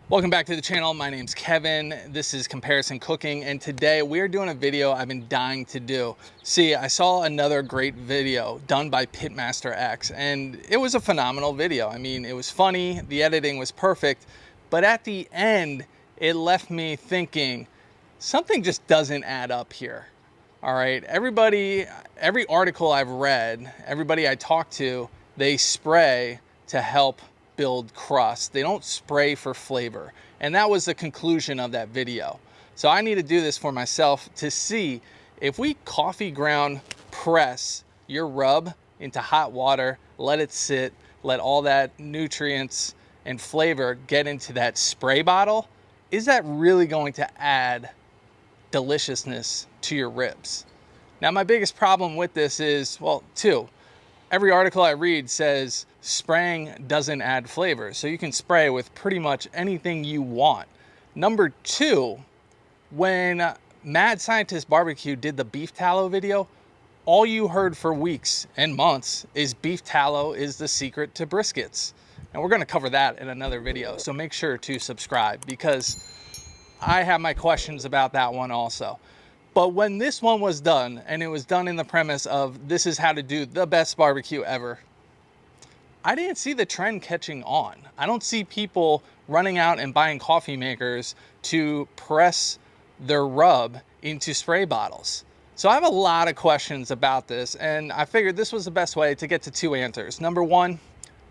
Welcome back to the channel. My name's Kevin. This is Comparison Cooking, and today we're doing a video I've been dying to do. See, I saw another great video done by Pitmaster X, and it was a phenomenal video. I mean, it was funny, the editing was perfect, but at the end, it left me thinking, something just doesn't add up here. All right, every article I've read, everybody I talk to, they spray to help build crust. They don't spray for flavor. And that was the conclusion of that video. So I need to do this for myself to see if we coffee ground press your rub into hot water, let it sit, let all that nutrients and flavor get into that spray bottle, is that really going to add deliciousness to your ribs? Now, my biggest problem with this is, well, two. Every article I read says spraying doesn't add flavor, so you can spray with pretty much anything you want. Number two, when Mad Scientist Barbecue did the beef tallow video, all you heard for weeks and months is beef tallow is the secret to briskets. And we're going to cover that in another video, so make sure to subscribe because I have my questions about that one also. But when this one was done, and it was done in the premise of this is how to do the best barbecue ever, I didn't see the trend catching on. I don't see people running out and buying coffee makers to press their rub into spray bottles. So I have a lot of questions about this, and I figured this was the best way to get to two answers. Number one,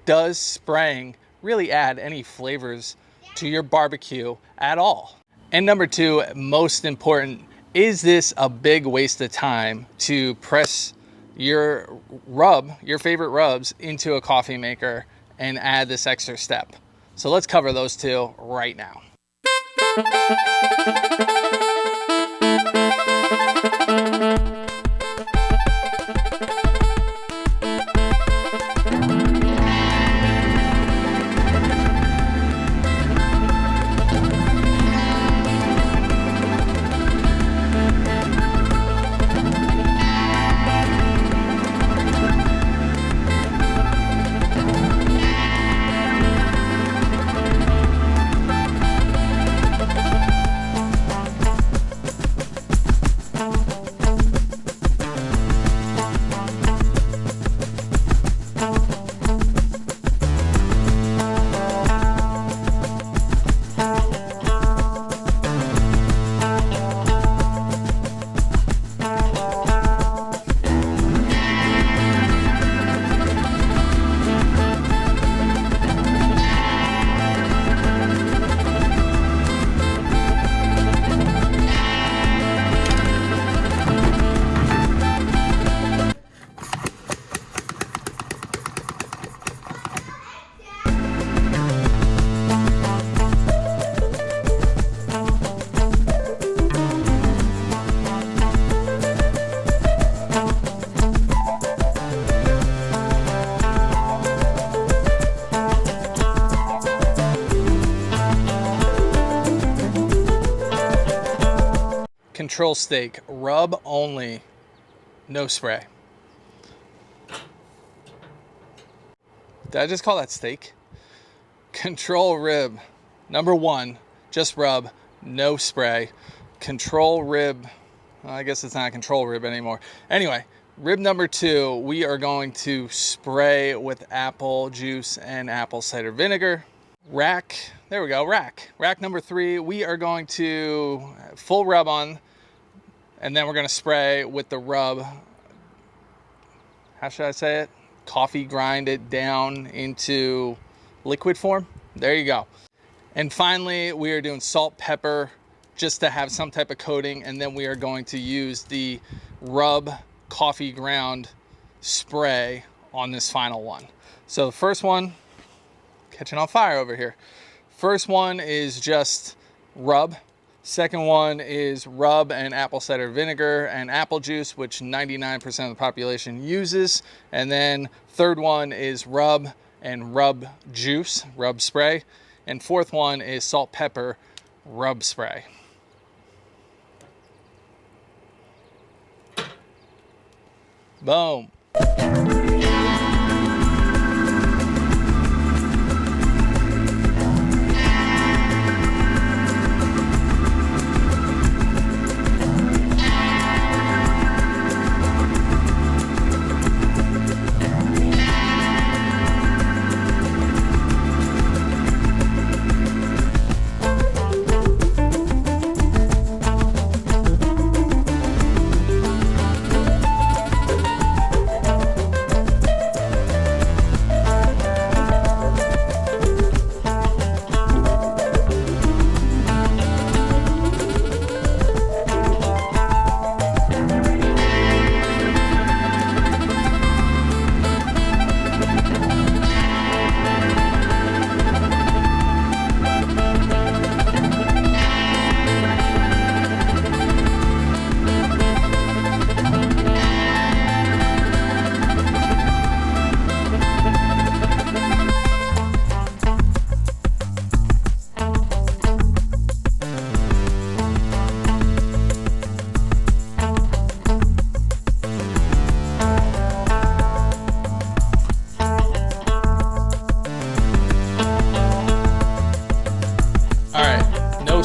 does spraying really add any flavors to your barbecue at all? And number two, most important, is this a big waste of time to press your rub, your favorite rubs, into a coffee maker and add this extra step? So let's cover those two right now. Control steak, rub only, no spray. Did I just call that steak? Control rib, number one, just rub, no spray. Control rib, well, I guess it's not a control rib anymore. Anyway, rib number two, we are going to spray with apple juice and apple cider vinegar. Rack, there we go, rack. Rack number three, we are going to full rub on, and then we're going to spray with the rub, how should I say it? Coffee grind it down into liquid form. There you go. And finally, we are doing salt, pepper, just to have some type of coating. And then we are going to use the rub coffee ground spray on this final one. So the first one, catching on fire over here. First one is just rub. Second one is rub and apple cider vinegar and apple juice, which 99% of the population uses. And then third one is rub and rub juice, rub spray. And fourth one is salt, pepper, rub spray. Boom.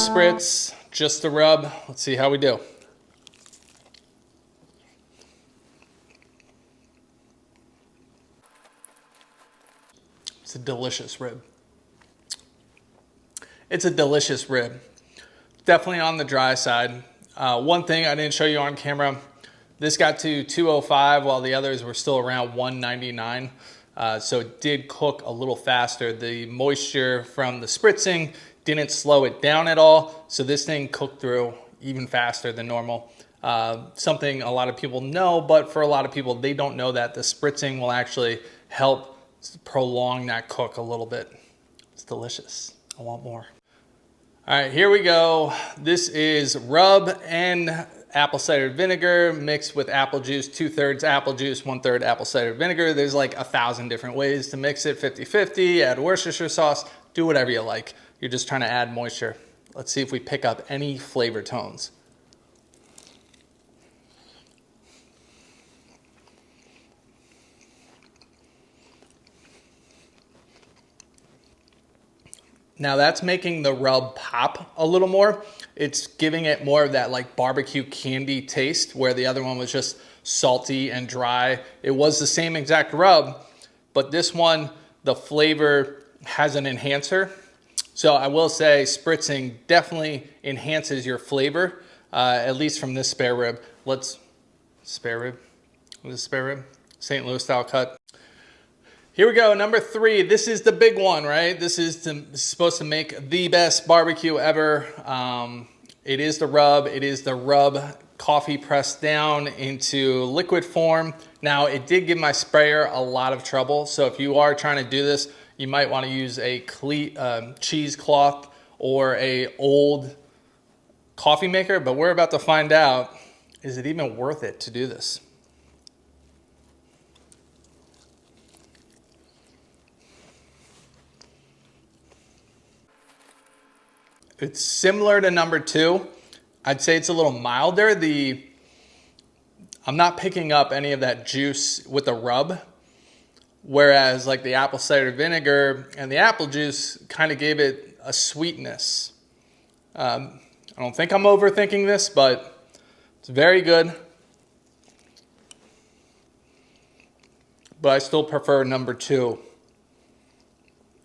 spritz, just the rub. Let's see how we do. It's a delicious rib. It's a delicious rib. Definitely on the dry side. One thing I didn't show you on camera, this got to 205 while the others were still around 199. So it did cook a little faster. The moisture from the spritzing didn't slow it down at all. So this thing cooked through even faster than normal. Something a lot of people know, but for a lot of people, they don't know that the spritzing will actually help prolong that cook a little bit. It's delicious. I want more. All right, here we go. This is rub and apple cider vinegar mixed with apple juice, 2/3 apple juice, 1/3 apple cider vinegar. There's like 1,000 different ways to mix it, 50-50, add Worcestershire sauce, do whatever you like. You're just trying to add moisture. Let's see if we pick up any flavor tones. Now that's making the rub pop a little more. It's giving it more of that like barbecue candy taste, where the other one was just salty and dry. It was the same exact rub, but this one, the flavor has an enhancer. So I will say spritzing definitely enhances your flavor, at least from this spare rib. Spare rib? What is spare rib? St. Louis style cut. Here we go, number 3. This is the big one, right? This is supposed to make the best barbecue ever. It is the rub. It is the rub coffee pressed down into liquid form. Now, it did give my sprayer a lot of trouble. So if you are trying to do this, you might want to use a cheesecloth or a old coffee maker. But we're about to find out, is it even worth it to do this? It's similar to number 2. I'd say it's a little milder. I'm not picking up any of that juice with the rub, whereas like the apple cider vinegar and the apple juice kind of gave it a sweetness. I don't think I'm overthinking this, but it's very good. But I still prefer number 2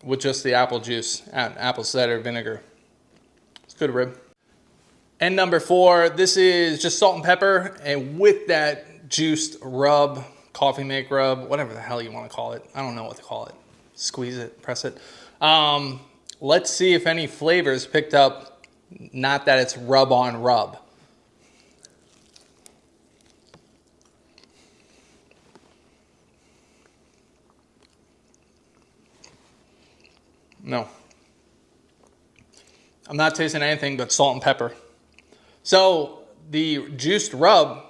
with just the apple juice and apple cider vinegar. Good rib. And number 4, this is just salt and pepper, and with that juiced rub, coffee make rub, whatever the hell you want to call it. I don't know what to call it. Squeeze it, press it. Let's see if any flavors picked up, not that it's rub on rub. No. I'm not tasting anything but salt and pepper. So the juiced rub,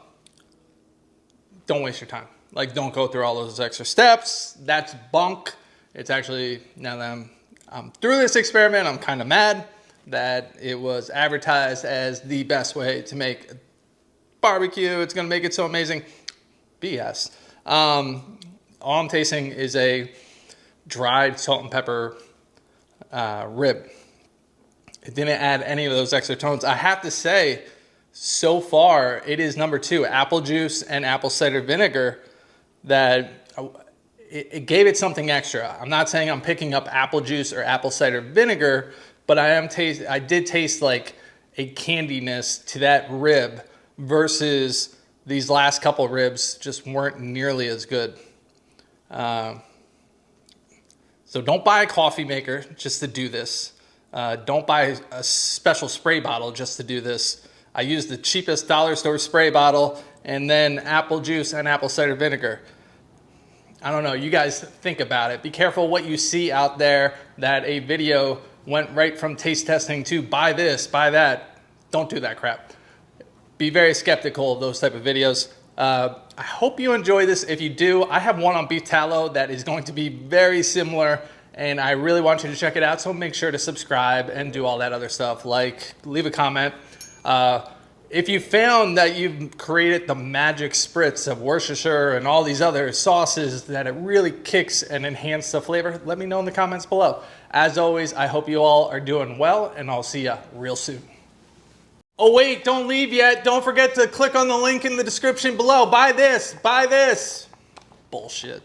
don't waste your time. Like, don't go through all those extra steps. That's bunk. It's actually, now that I'm through this experiment, I'm kind of mad that it was advertised as the best way to make barbecue. It's going to make it so amazing. BS. All I'm tasting is a dried salt and pepper rib. It didn't add any of those extra tones. I have to say, so far, it is number 2, apple juice and apple cider vinegar, that it gave it something extra. I'm not saying I'm picking up apple juice or apple cider vinegar, but I did taste like a candiness to that rib versus these last couple ribs just weren't nearly as good. So don't buy a coffee maker just to do this. Don't buy a special spray bottle just to do this. I used the cheapest dollar store spray bottle and then apple juice and apple cider vinegar. I don't know, you guys think about it. Be careful what you see out there, that a video went right from taste testing to buy this, buy that. Don't do that crap. Be very skeptical of those type of videos. I hope you enjoy this. If you do, I have one on beef tallow that is going to be very similar, and I really want you to check it out, so make sure to subscribe and do all that other stuff, like leave a comment. If you found that you've created the magic spritz of Worcestershire and all these other sauces that it really kicks and enhances the flavor, let me know in the comments below. As always, I hope you all are doing well, and I'll see ya real soon. Oh wait, don't leave yet. Don't forget to click on the link in the description below. Buy this, buy this. Bullshit.